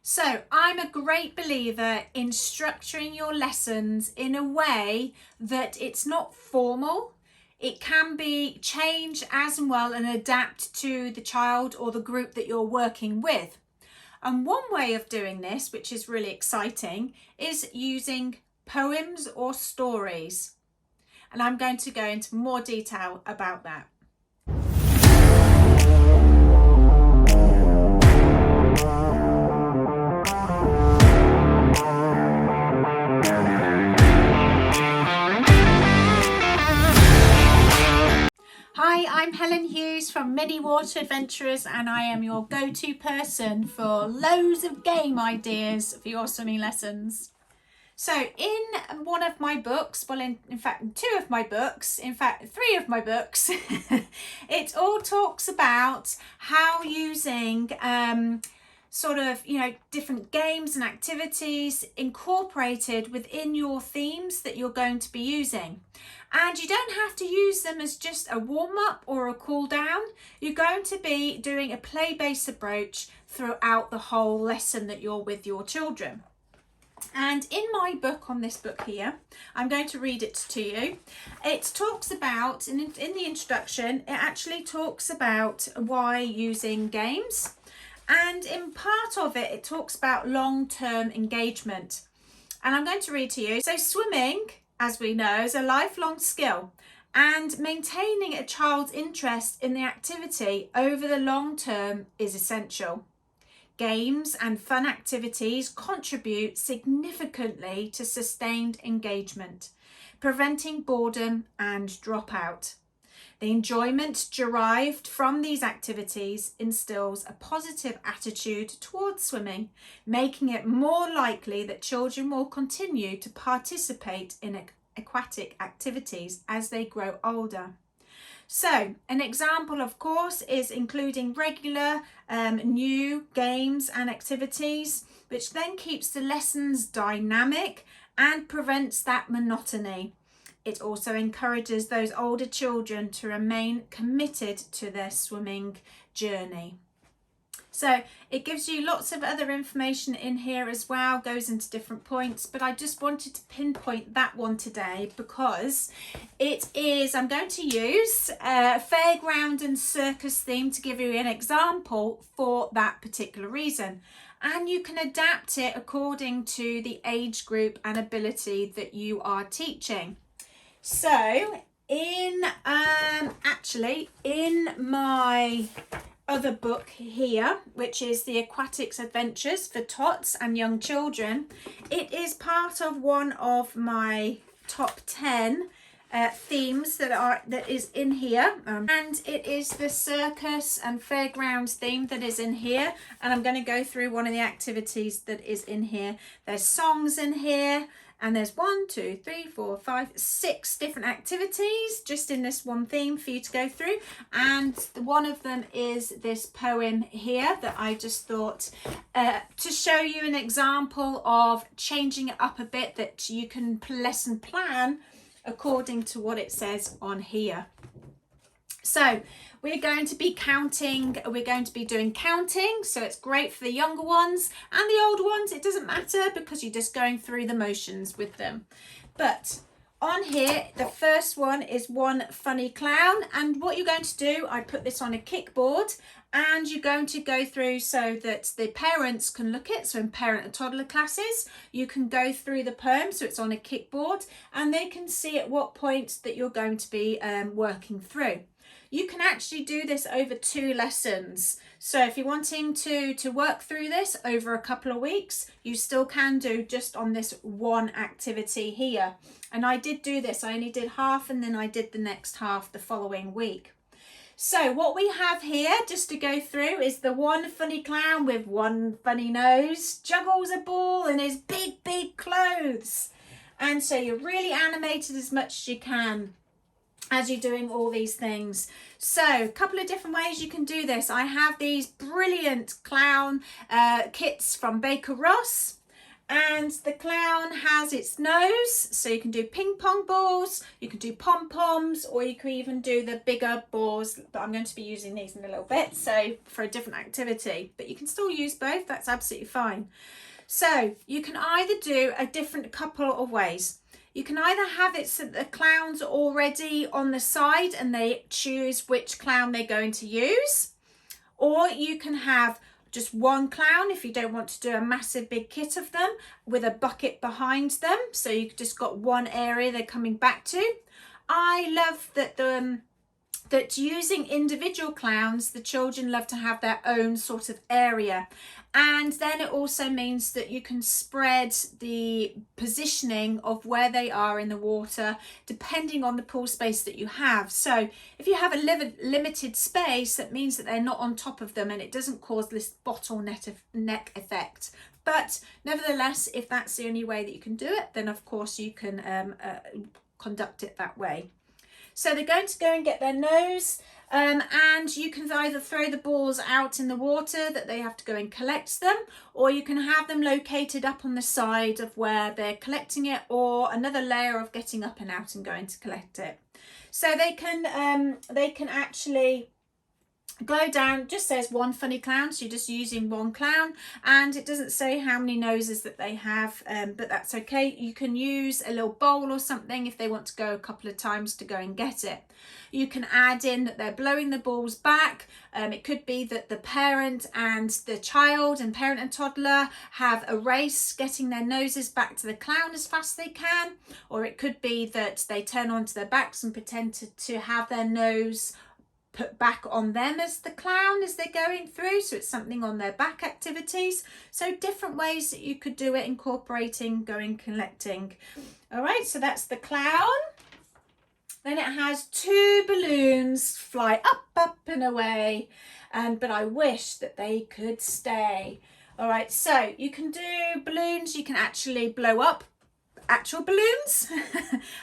So I'm a great believer in structuring your lessons in a way that it's not formal. It can be changed as and well and adapt to the child or the group that you're working with. And one way of doing this, which is really exciting, is using poems or stories. And I'm going to go into more detail about that. Hi, I'm Helen Hughes from Mini Water Adventurers, and I am your go-to person for loads of game ideas for your swimming lessons. So in one of my books, well in fact two of my books, in fact three of my books, it all talks about how using different games and activities incorporated within your themes that you're going to be using. And you don't have to use them as just a warm-up or a cool down. You're going to be doing a play-based approach throughout the whole lesson that you're with your children. And in my book, on this book here, I'm going to read it to you. It talks about, in the introduction, it actually talks about why using games. And in part of it, it talks about long-term engagement. And I'm going to read to you. So swimming, as we know, is a lifelong skill. And maintaining a child's interest in the activity over the long term is essential. Games and fun activities contribute significantly to sustained engagement, preventing boredom and dropout. The enjoyment derived from these activities instills a positive attitude towards swimming, making it more likely that children will continue to participate in aquatic activities as they grow older. So an example, of course, is including regular new games and activities, which then keeps the lessons dynamic and prevents that monotony. It also encourages those older children to remain committed to their swimming journey. So it gives you lots of other information in here as well, goes into different points, but I just wanted to pinpoint that one today because it is, I'm going to use a fairground and circus theme to give you an example for that particular reason. And you can adapt it according to the age group and ability that you are teaching. So in my other book here, which is the Aquatics Adventures for Tots and Young Children, it is part of one of my top 10 themes that is in here, and it is the circus and fairgrounds theme that is in here, and I'm going to go through one of the activities that is in here. There's songs in here, and there's 6 different activities just in this one theme for you to go through. And one of them is this poem here that I just thought to show you an example of changing it up a bit, that you can lesson plan according to what it says on here. So we're going to be counting, we're going to be doing counting, so it's great for the younger ones and the older ones. It doesn't matter because you're just going through the motions with them. But on here, the first one is one funny clown, and what you're going to do, I put this on a kickboard, and you're going to go through so that the parents can look at, so in parent and toddler classes, you can go through the poem, so it's on a kickboard, and they can see at what point that you're going to be working through. You can actually do this over 2 lessons. So if you're wanting to work through this over a couple of weeks, you still can do just on this one activity here. And I did do this, I only did half and then I did the next half the following week. So what we have here, just to go through, is the one funny clown with one funny nose, juggles a ball in his big clothes. And so you're really animated as much as you can as you're doing all these things. So a couple of different ways you can do this. I have these brilliant clown kits from Baker Ross, And the clown has its nose, so you can do ping pong balls, you can do pom-poms, or you can even do the bigger balls, but I'm going to be using these in a little bit, so for a different activity, but you can still use both, that's absolutely fine. So you can either do a different couple of ways. You can either have it so the clown's already on the side and they choose which clown they're going to use, or you can have just one clown if you don't want to do a massive big kit of them with a bucket behind them, so you've just got one area they're coming back to. I love that using individual clowns, the children love to have their own sort of area, and then it also means that you can spread the positioning of where they are in the water depending on the pool space that you have. So if you have a limited space, that means that they're not on top of them and it doesn't cause this bottleneck effect. But nevertheless, if that's the only way that you can do it, then of course you can conduct it that way. So they're going to go and get their nose, and you can either throw the balls out in the water that they have to go and collect them, or you can have them located up on the side of where they're collecting it, or another layer of getting up and out and going to collect it. So they can actually go down, just says one funny clown, so you're just using one clown, and it doesn't say how many noses that they have, but that's okay. You can use a little bowl or something if they want to go a couple of times to go and get it. You can add in that they're blowing the balls back. It could be that the parent and the child and parent and toddler have a race getting their noses back to the clown as fast as they can, or it could be that they turn onto their backs and pretend to have their nose put back on them as the clown as they're going through, so it's something on their back activities. So different ways that you could do it, incorporating going collecting. All right, so that's the clown. Then it has two balloons fly up and away, but I wish that they could stay. All right, so you can do balloons, you can actually blow up actual balloons.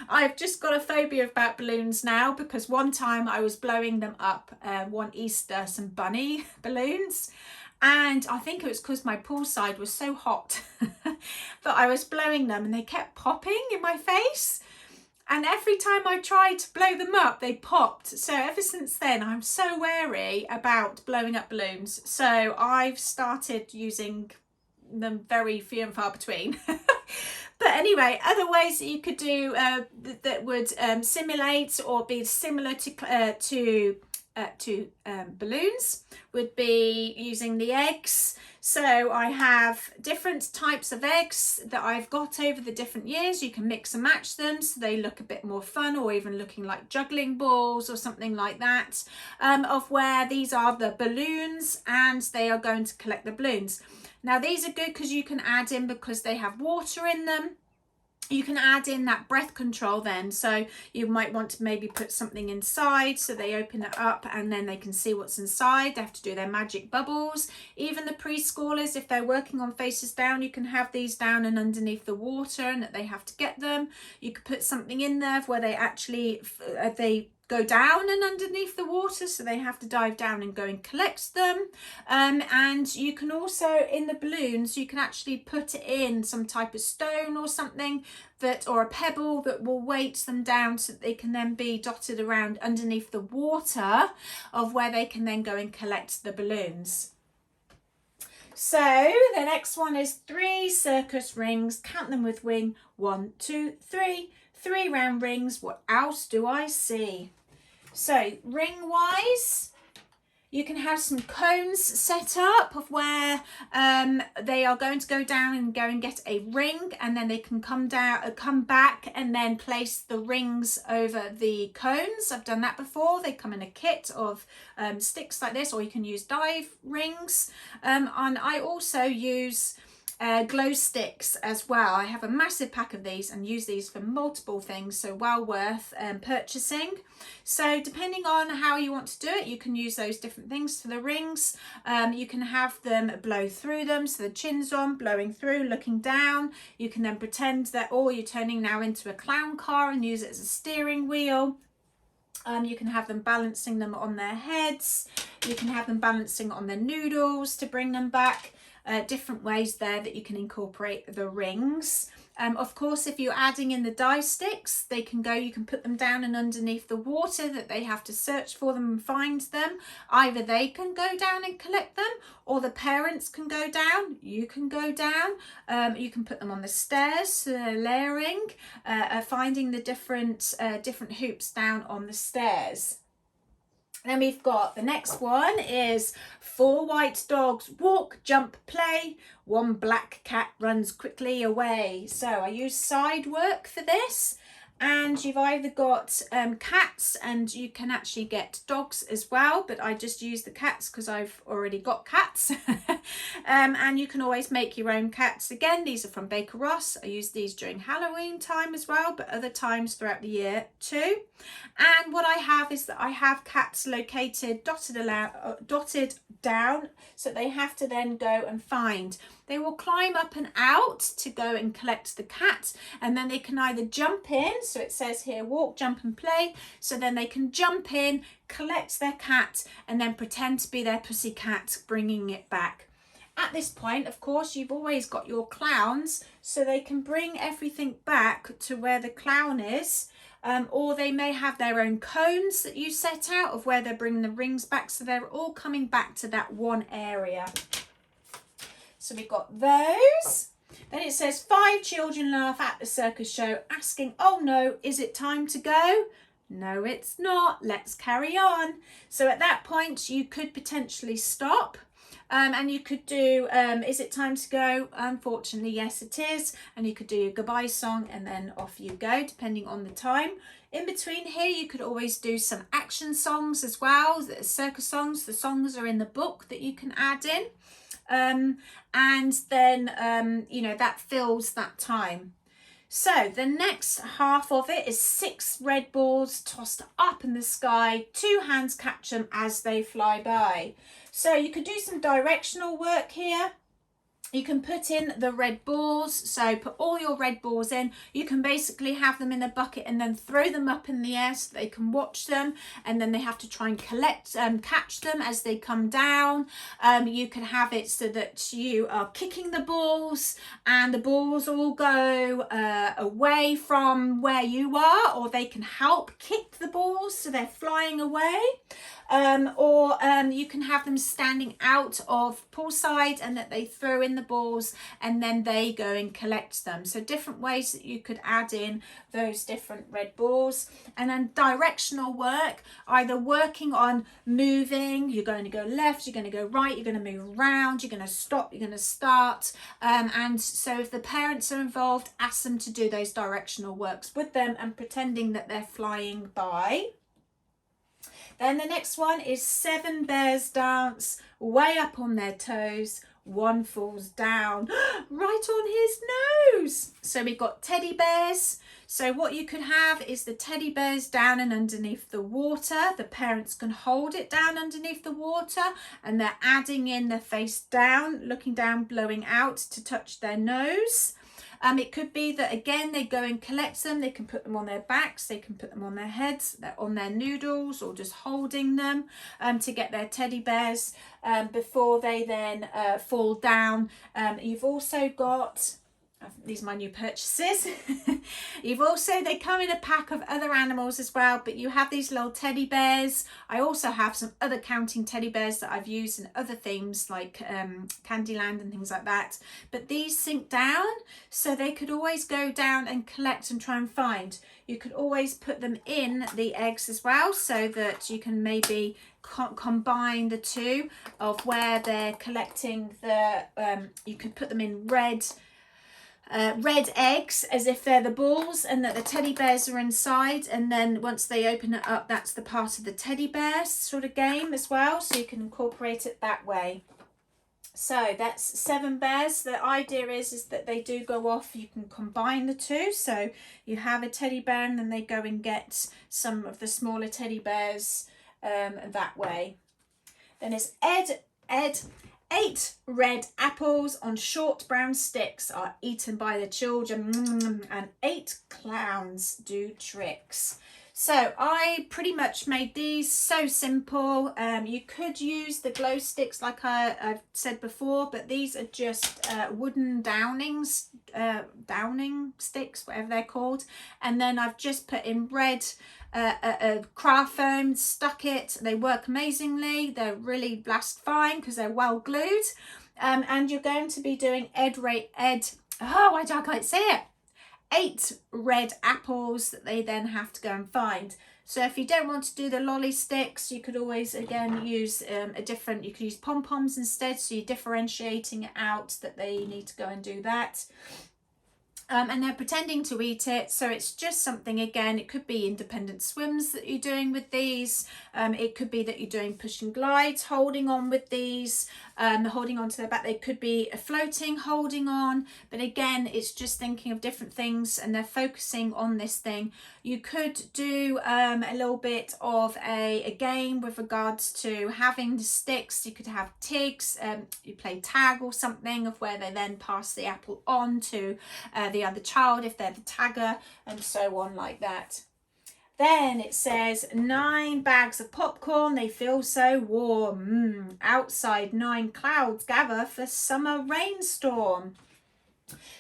I've just got a phobia about balloons now, because one time I was blowing them up one Easter, some bunny balloons, and I think it was because my poolside was so hot but I was blowing them and they kept popping in my face, and every time I tried to blow them up they popped. So ever since then I'm so wary about blowing up balloons, so I've started using them very few and far between. But anyway, other ways that you could do that would simulate or be similar to balloons would be using the eggs. So I have different types of eggs that I've got over the different years. You can mix and match them so they look a bit more fun, or even looking like juggling balls or something like that, of where these are the balloons and they are going to collect the balloons. Now these are good because you can add in, because they have water in them, you can add in that breath control then. So you might want to maybe put something inside so they open it up and then they can see what's inside. They have to do their magic bubbles. Even the preschoolers, if they're working on faces down, you can have these down and underneath the water and that they have to get them. You could put something in there where they actually they go down and underneath the water, so they have to dive down and go and collect them. And you can also, in the balloons, you can actually put in some type of stone or something that, or a pebble that will weight them down so that they can then be dotted around underneath the water, of where they can then go and collect the balloons. So the next one is 3 circus rings. Count them with wing. 1, 2, 3. 3 round rings. What else do I see? So ring wise, you can have some cones set up of where they are going to go down and go and get a ring, and then they can come back and then place the rings over the cones. I've done that before. They come in a kit of sticks like this, or you can use dive rings. And I also use glow sticks as well. I have a massive pack of these and use these for multiple things, so well worth purchasing. So depending on how you want to do it, you can use those different things for the rings. You can have them blow through them, so the chin's on, blowing through, looking down. You can then pretend that, oh, you're turning now into a clown car and use it as a steering wheel. You can have them balancing them on their heads. You can have them balancing on their noodles to bring them back. different ways there that you can incorporate the rings. Of course, if you're adding in the dye sticks, you can put them down and underneath the water that they have to search for them and find them. Either they can go down and collect them, or the parents can go down. You can go down. You can put them on the stairs, so they're layering, finding the different hoops down on the stairs. Then we've got the next one is 4 white dogs walk, jump, play. 1 black cat runs quickly away. So I use side work for this. And you've either got cats, and you can actually get dogs as well, but I just use the cats because I've already got cats. And you can always make your own cats. Again, these are from Baker Ross. I use these during Halloween time as well, but other times throughout the year too. And what I have is that I have cats located dotted down, so they have to then go and find. They will climb up and out to go and collect the cat, and then they can either jump in, so it says here walk, jump and play, so then they can jump in, collect their cat, and then pretend to be their pussy cat, bringing it back. At this point, of course, you've always got your clowns, so they can bring everything back to where the clown is. Or they may have their own cones that you set out of where they're bringing the rings back, so they're all coming back to that one area. So we've got those. Then it says 5 children laugh at the circus show, asking, oh no, is it time to go? No, it's not. Let's carry on. So at that point, you could potentially stop. And you could do, is it time to go? Unfortunately, yes, it is. And you could do your goodbye song and then off you go, depending on the time. In between here, you could always do some action songs as well, the circus songs. The songs are in the book that you can add in. And then, you know, that fills that time. So the next half of it is 6 red balls tossed up in the sky. 2 hands catch them as they fly by. So you could do some directional work here. You can put in the red balls, so put all your red balls in. You can basically have them in a bucket and then throw them up in the air so they can watch them, and then they have to try and catch them as they come down. You can have it so that you are kicking the balls and the balls all go away from where you are, or they can help kick the balls so they're flying away. Or you can have them standing out of poolside and that they throw in the balls and then they go and collect them. So different ways that you could add in those different red balls. And then directional work, either working on moving, you're going to go left, you're going to go right, you're going to move around, you're going to stop, you're going to start. And so if the parents are involved, ask them to do those directional works with them and pretending that they're flying by. Then the next one is 7 bears dance way up on their toes. 1 falls down right on his nose. So we've got teddy bears. So what you could have is the teddy bears down and underneath the water. The parents can hold it down underneath the water and they're adding in the face down, looking down, blowing out to touch their nose. It could be that, again, they go and collect them. They can put them on their backs. They can put them on their heads, they're on their noodles, or just holding them to get their teddy bears before they then fall down. You've also got... These are my new purchases. They come in a pack of other animals as well, but you have these little teddy bears. I also have some other counting teddy bears that I've used in other themes like Candyland and things like that. But these sink down, so they could always go down and collect and try and find. You could always put them in the eggs as well, so that you can maybe combine the two of where they're collecting the, you could put them in red eggs as if they're the balls, and that the teddy bears are inside, and then once they open it up, that's the part of the teddy bear sort of game as well, so you can incorporate it that way. So that's 7 bears. The idea is that they do go off. You can combine the two, so you have a teddy bear and then they go and get some of the smaller teddy bears that way. Then it's Ed 8 red apples on short brown sticks are eaten by the children, and 8 clowns do tricks. So I pretty much made these so simple. You could use the glow sticks like I've said before, but these are just wooden downing sticks, whatever they're called. And then I've just put in red craft foam, stuck it. They work amazingly. They're really blast fine because they're well glued. And you're going to be doing why do I can't say it? 8 red apples that they then have to go and find. So if you don't want to do the lolly sticks, you could always again use you could use pom-poms instead, so you're differentiating it out that they need to go and do that. And they're pretending to eat it, so it's just something, again, it could be independent swims that you're doing with these. It could be that you're doing push and glides, holding on with these, holding on to their back. They could be floating, holding on, but again, it's just thinking of different things and they're focusing on this thing. You could do a little bit of a game with regards to having the sticks. You could have tigs, you play tag or something, of where they then pass the apple on to the other child if they're the tagger, and so on like that. Then it says 9 bags of popcorn, they feel so warm. Outside 9 clouds gather for summer rainstorm.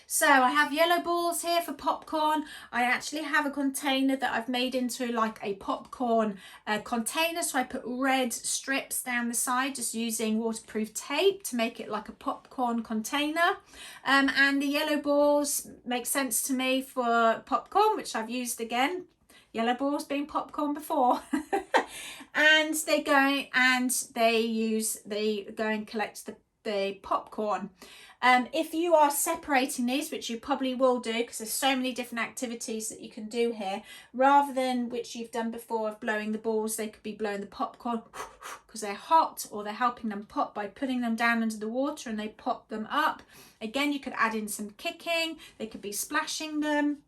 So I have yellow balls here for popcorn. I actually have a container that I've made into like a popcorn container. So I put red strips down the side, just using waterproof tape to make it like a popcorn container. And the yellow balls make sense to me for popcorn, which I've used again. Yellow balls being popcorn before. And they go and collect the popcorn. If you are separating these, which you probably will do because there's so many different activities that you can do here, rather than which you've done before of blowing the balls, they could be blowing the popcorn because they're hot, or they're helping them pop by putting them down under the water and they pop them up. Again, you could add in some kicking, they could be splashing them.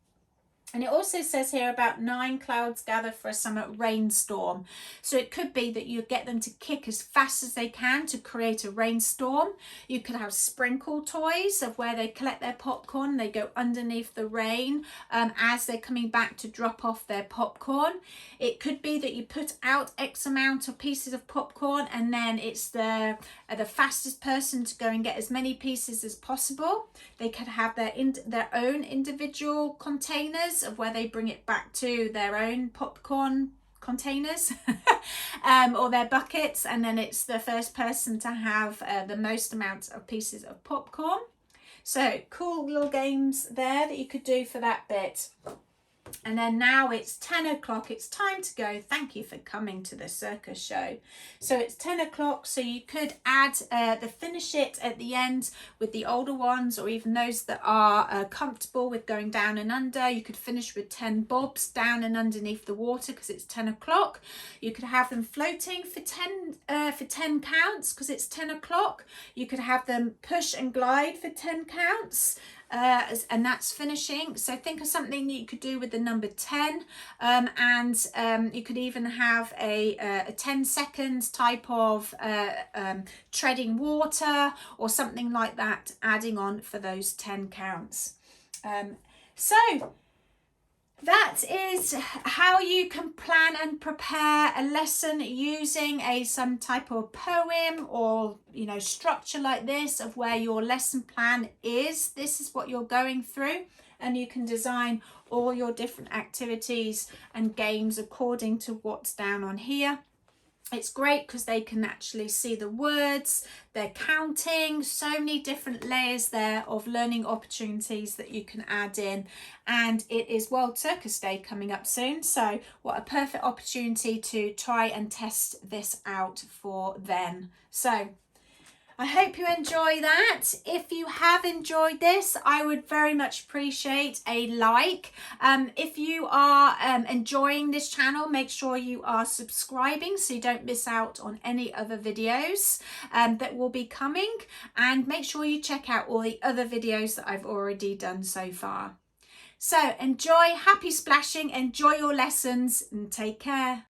And it also says here about 9 clouds gather for a summer rainstorm. So it could be that you get them to kick as fast as they can to create a rainstorm. You could have sprinkle toys of where they collect their popcorn. They go underneath the rain as they're coming back to drop off their popcorn. It could be that you put out X amount of pieces of popcorn, and then it's the fastest person to go and get as many pieces as possible. They could have their own individual containers of where they bring it back to their own popcorn containers or their buckets, and then it's the first person to have the most amount of pieces of popcorn. So cool little games there that you could do for that bit. And then now it's 10 o'clock, it's time to go. Thank you for coming to the circus show. So it's 10 o'clock, so you could add the finish it at the end with the older ones, or even those that are comfortable with going down and under. You could finish with 10 bobs down and underneath the water because it's 10 o'clock. You could have them floating for 10 counts because it's 10 o'clock. You could have them push and glide for 10 counts. And that's finishing. So think of something that you could do with the number 10, and you could even have a 10 seconds type of treading water or something like that, adding on for those 10 counts. So that is how you can plan and prepare a lesson using some type of poem or structure like this, of where your lesson plan is. This is what you're going through, and you can design all your different activities and games according to what's down on here. It's great because they can actually see the words, they're counting, so many different layers there of learning opportunities that you can add in. And it is World Circus Day coming up soon, so what a perfect opportunity to try and test this out for then. So I hope you enjoy that. If you have enjoyed this, I would very much appreciate a like. If you are enjoying this channel, make sure you are subscribing so you don't miss out on any other videos that will be coming. And make sure you check out all the other videos that I've already done so far. So enjoy, happy splashing, enjoy your lessons, and take care.